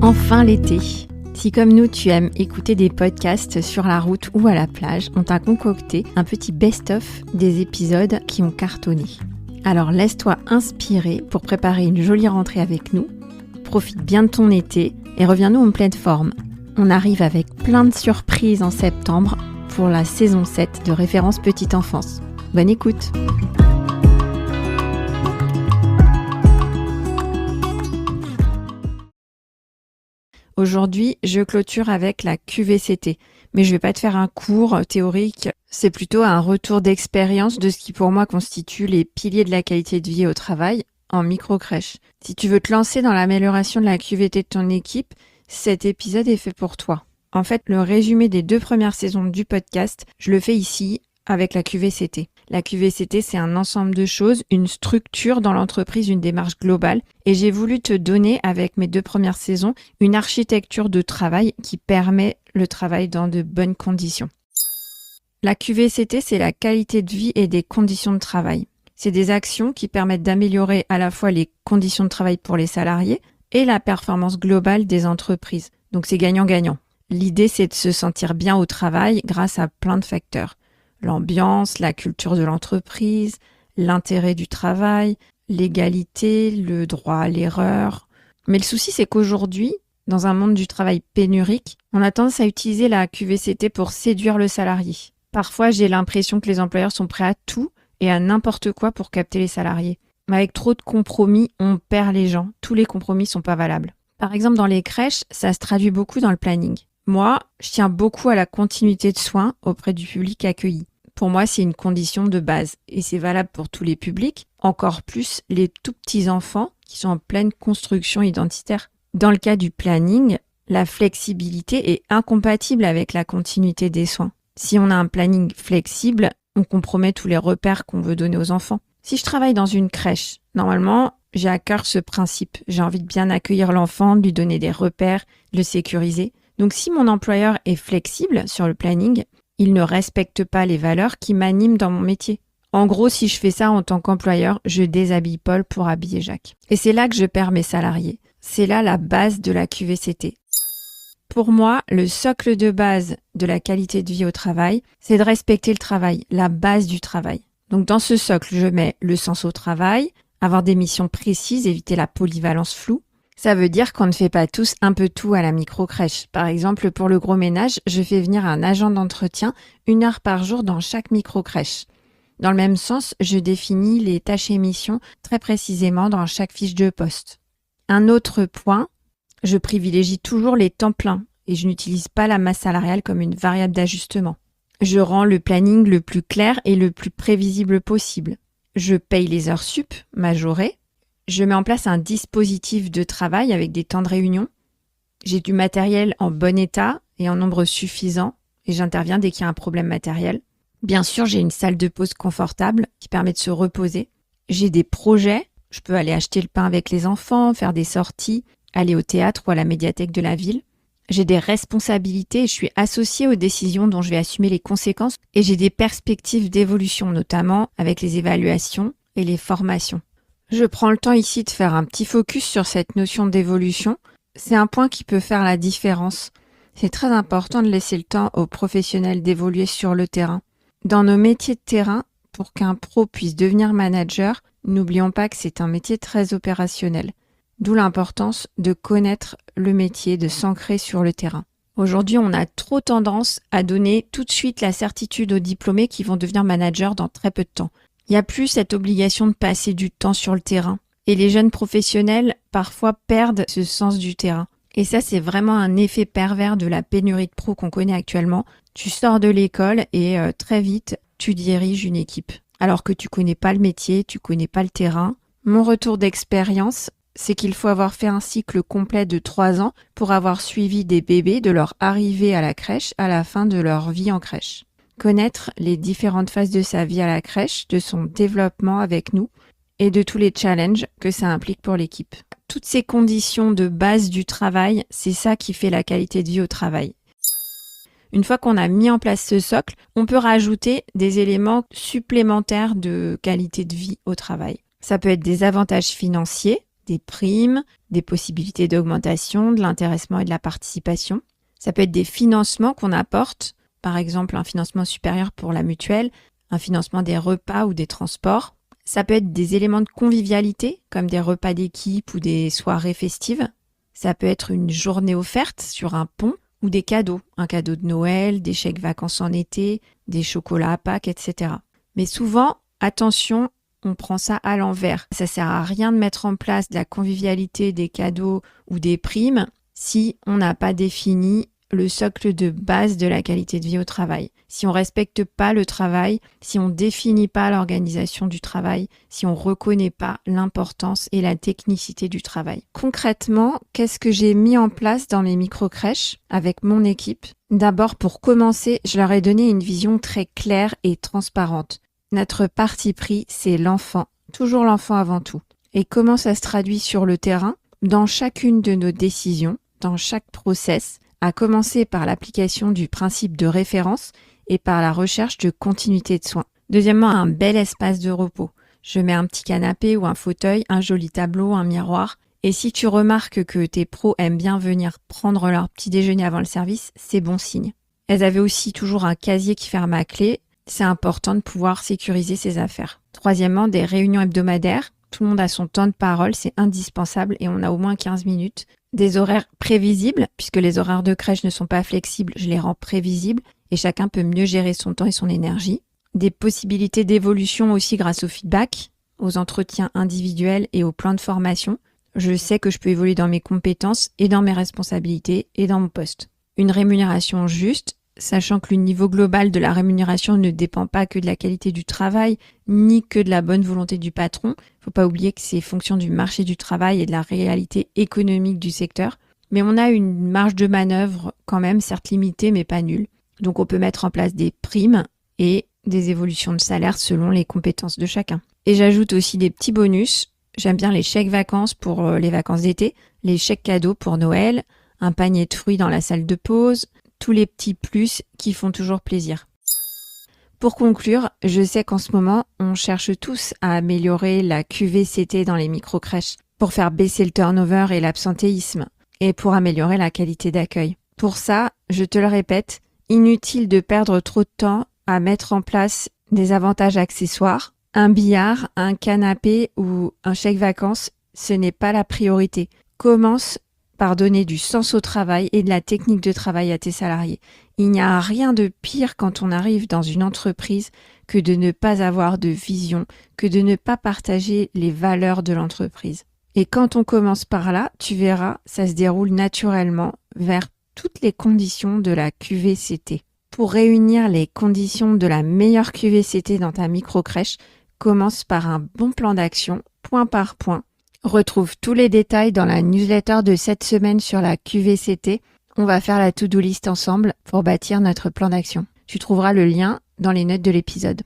Enfin l'été. Si comme nous tu aimes écouter des podcasts sur la route ou à la plage, on t'a concocté un petit best-of des épisodes qui ont cartonné. Alors laisse-toi inspirer pour préparer une jolie rentrée avec nous. Profite bien de ton été et reviens-nous en pleine forme. On arrive avec plein de surprises en septembre pour la saison 7 de Référence Petite Enfance. Bonne écoute! Aujourd'hui, je clôture avec la QVCT, mais je vais pas te faire un cours théorique, c'est plutôt un retour d'expérience de ce qui pour moi constitue les piliers de la qualité de vie au travail en micro-crèche. Si tu veux te lancer dans l'amélioration de la QVT de ton équipe, cet épisode est fait pour toi. En fait, le résumé des 2 premières saisons du podcast, je le fais ici avec la QVCT. La QVCT, c'est un ensemble de choses, une structure dans l'entreprise, une démarche globale. Et j'ai voulu te donner, avec mes 2 premières saisons, une architecture de travail qui permet le travail dans de bonnes conditions. La QVCT, c'est la qualité de vie et des conditions de travail. C'est des actions qui permettent d'améliorer à la fois les conditions de travail pour les salariés et la performance globale des entreprises. Donc c'est gagnant-gagnant. L'idée, c'est de se sentir bien au travail grâce à plein de facteurs. L'ambiance, la culture de l'entreprise, l'intérêt du travail, l'égalité, le droit à l'erreur. Mais le souci, c'est qu'aujourd'hui, dans un monde du travail pénurique, on a tendance à utiliser la QVCT pour séduire le salarié. Parfois, j'ai l'impression que les employeurs sont prêts à tout et à n'importe quoi pour capter les salariés. Mais avec trop de compromis, on perd les gens. Tous les compromis sont pas valables. Par exemple, dans les crèches, ça se traduit beaucoup dans le planning. Moi, je tiens beaucoup à la continuité de soins auprès du public accueilli. Pour moi, c'est une condition de base et c'est valable pour tous les publics, encore plus les tout petits enfants qui sont en pleine construction identitaire. Dans le cas du planning, la flexibilité est incompatible avec la continuité des soins. Si on a un planning flexible, on compromet tous les repères qu'on veut donner aux enfants. Si je travaille dans une crèche, normalement, j'ai à cœur ce principe. J'ai envie de bien accueillir l'enfant, de lui donner des repères, de le sécuriser. Donc si mon employeur est flexible sur le planning, il ne respecte pas les valeurs qui m'animent dans mon métier. En gros, si je fais ça en tant qu'employeur, je déshabille Paul pour habiller Jacques. Et c'est là que je perds mes salariés. C'est là la base de la QVCT. Pour moi, le socle de base de la qualité de vie au travail, c'est de respecter le travail, la base du travail. Donc dans ce socle, je mets le sens au travail, avoir des missions précises, éviter la polyvalence floue. Ça veut dire qu'on ne fait pas tous un peu tout à la micro-crèche. Par exemple, pour le gros ménage, je fais venir un agent d'entretien 1 heure par jour dans chaque micro-crèche. Dans le même sens, je définis les tâches et missions très précisément dans chaque fiche de poste. Un autre point, je privilégie toujours les temps pleins et je n'utilise pas la masse salariale comme une variable d'ajustement. Je rends le planning le plus clair et le plus prévisible possible. Je paye les heures sup, majorées. Je mets en place un dispositif de travail avec des temps de réunion. J'ai du matériel en bon état et en nombre suffisant et j'interviens dès qu'il y a un problème matériel. Bien sûr, j'ai une salle de pause confortable qui permet de se reposer. J'ai des projets. Je peux aller acheter le pain avec les enfants, faire des sorties, aller au théâtre ou à la médiathèque de la ville. J'ai des responsabilités et je suis associée aux décisions dont je vais assumer les conséquences et j'ai des perspectives d'évolution, notamment avec les évaluations et les formations. Je prends le temps ici de faire un petit focus sur cette notion d'évolution. C'est un point qui peut faire la différence. C'est très important de laisser le temps aux professionnels d'évoluer sur le terrain. Dans nos métiers de terrain, pour qu'un pro puisse devenir manager, n'oublions pas que c'est un métier très opérationnel. D'où l'importance de connaître le métier, de s'ancrer sur le terrain. Aujourd'hui, on a trop tendance à donner tout de suite la certitude aux diplômés qui vont devenir managers dans très peu de temps. Il n'y a plus cette obligation de passer du temps sur le terrain. Et les jeunes professionnels, parfois, perdent ce sens du terrain. Et ça, c'est vraiment un effet pervers de la pénurie de pros qu'on connaît actuellement. Tu sors de l'école et très vite, tu diriges une équipe. Alors que tu connais pas le métier, tu connais pas le terrain. Mon retour d'expérience, c'est qu'il faut avoir fait un cycle complet de 3 ans pour avoir suivi des bébés de leur arrivée à la crèche à la fin de leur vie en crèche. Connaître les différentes phases de sa vie à la crèche, de son développement avec nous et de tous les challenges que ça implique pour l'équipe. Toutes ces conditions de base du travail, c'est ça qui fait la qualité de vie au travail. Une fois qu'on a mis en place ce socle, on peut rajouter des éléments supplémentaires de qualité de vie au travail. Ça peut être des avantages financiers, des primes, des possibilités d'augmentation, de l'intéressement et de la participation. Ça peut être des financements qu'on apporte, par exemple un financement supérieur pour la mutuelle, un financement des repas ou des transports. Ça peut être des éléments de convivialité, comme des repas d'équipe ou des soirées festives. Ça peut être une journée offerte sur un pont ou des cadeaux, un cadeau de Noël, des chèques vacances en été, des chocolats à Pâques, etc. Mais souvent, attention, on prend ça à l'envers. Ça sert à rien de mettre en place de la convivialité, des cadeaux ou des primes si on n'a pas défini le socle de base de la qualité de vie au travail. Si on respecte pas le travail, si on définit pas l'organisation du travail, si on reconnaît pas l'importance et la technicité du travail. Concrètement, qu'est-ce que j'ai mis en place dans mes micro-crèches avec mon équipe? D'abord, pour commencer, je leur ai donné une vision très claire et transparente. Notre parti pris, c'est l'enfant. Toujours l'enfant avant tout. Et comment ça se traduit sur le terrain? Dans chacune de nos décisions, dans chaque process, à commencer par l'application du principe de référence et par la recherche de continuité de soins. Deuxièmement, un bel espace de repos. Je mets un petit canapé ou un fauteuil, un joli tableau, un miroir. Et si tu remarques que tes pros aiment bien venir prendre leur petit déjeuner avant le service, c'est bon signe. Elles avaient aussi toujours un casier qui ferme à clé. C'est important de pouvoir sécuriser ses affaires. Troisièmement, des réunions hebdomadaires. Tout le monde a son temps de parole, c'est indispensable et on a au moins 15 minutes. Des horaires prévisibles, puisque les horaires de crèche ne sont pas flexibles, je les rends prévisibles et chacun peut mieux gérer son temps et son énergie. Des possibilités d'évolution aussi grâce au feedback, aux entretiens individuels et au plan de formation. Je sais que je peux évoluer dans mes compétences et dans mes responsabilités et dans mon poste. Une rémunération juste, sachant que le niveau global de la rémunération ne dépend pas que de la qualité du travail, ni que de la bonne volonté du patron. Faut pas oublier que c'est fonction du marché du travail et de la réalité économique du secteur. Mais on a une marge de manœuvre quand même, certes limitée, mais pas nulle. Donc on peut mettre en place des primes et des évolutions de salaire selon les compétences de chacun. Et j'ajoute aussi des petits bonus. J'aime bien les chèques vacances pour les vacances d'été, les chèques cadeaux pour Noël, un panier de fruits dans la salle de pause, tous les petits plus qui font toujours plaisir. Pour conclure, je sais qu'en ce moment, on cherche tous à améliorer la QVCT dans les micro-crèches pour faire baisser le turnover et l'absentéisme et pour améliorer la qualité d'accueil. Pour ça, je te le répète, inutile de perdre trop de temps à mettre en place des avantages accessoires. Un billard, un canapé ou un chèque vacances, ce n'est pas la priorité. Commence par donner du sens au travail et de la technique de travail à tes salariés. Il n'y a rien de pire quand on arrive dans une entreprise que de ne pas avoir de vision, que de ne pas partager les valeurs de l'entreprise. Et quand on commence par là, tu verras, ça se déroule naturellement vers toutes les conditions de la QVCT. Pour réunir les conditions de la meilleure QVCT dans ta micro-crèche, commence par un bon plan d'action, point par point. Retrouve tous les détails dans la newsletter de cette semaine sur la QVCT. On va faire la to-do list ensemble pour bâtir notre plan d'action. Tu trouveras le lien dans les notes de l'épisode.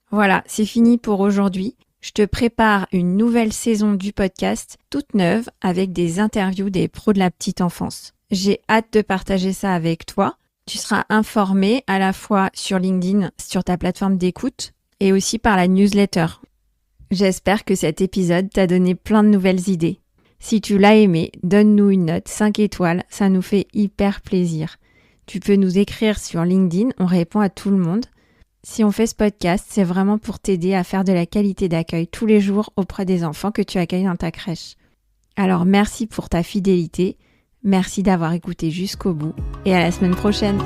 Voilà, c'est fini pour aujourd'hui. Je te prépare une nouvelle saison du podcast, toute neuve, avec des interviews des pros de la petite enfance. J'ai hâte de partager ça avec toi. Tu seras informé à la fois sur LinkedIn, sur ta plateforme d'écoute, et aussi par la newsletter. J'espère que cet épisode t'a donné plein de nouvelles idées. Si tu l'as aimé, donne-nous une note 5 étoiles, ça nous fait hyper plaisir. Tu peux nous écrire sur LinkedIn, on répond à tout le monde. Si on fait ce podcast, c'est vraiment pour t'aider à faire de la qualité d'accueil tous les jours auprès des enfants que tu accueilles dans ta crèche. Alors merci pour ta fidélité, merci d'avoir écouté jusqu'au bout et à la semaine prochaine.